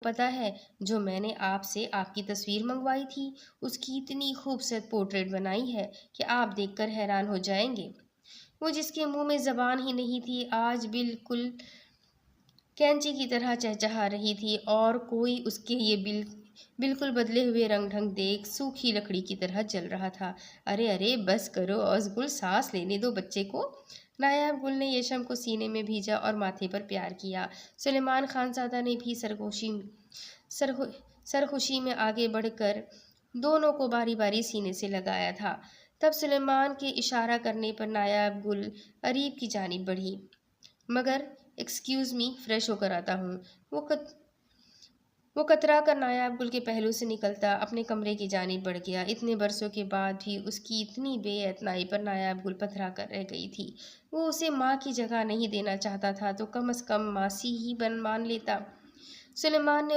पता है, जो मैंने आपसे आपकी तस्वीर मंगवाई थी, उसकी इतनी खूबसूरत पोर्ट्रेट बनाई है कि आप देखकर हैरान हो जाएंगे। वो जिसके मुंह में जबान ही नहीं थी, आज बिल्कुल कैंची की तरह चहचहा रही थी, और कोई उसके ये बिल्कुल बदले हुए रंग ढंग देख सूखी लकड़ी की तरह जल रहा था। अरे अरे, बस करो औस सांस लेने दो बच्चे को। नायाब गुल ने येशम को सीने में भीजा और माथे पर प्यार किया। सुलेमान खानजादा ने भी सरखु- सरखुशी में आगे बढ़कर दोनों को बारी बारी सीने से लगाया था। तब सुलेमान के इशारा करने पर नायाब गुल अरीब की जानिब बढ़ी। मगर एक्सक्यूज़ मी, फ्रेश होकर आता हूँ। वो कत वो कतरा कर नायाब गुल के पहलू से निकलता अपने कमरे की जानिब बढ़ गया। इतने बरसों के बाद भी उसकी इतनी बेएतनाई पर नायाब गुल पथरा कर रह गई थी। वो उसे माँ की जगह नहीं देना चाहता था तो कम से कम मासी ही बन मान लेता। सुलेमान ने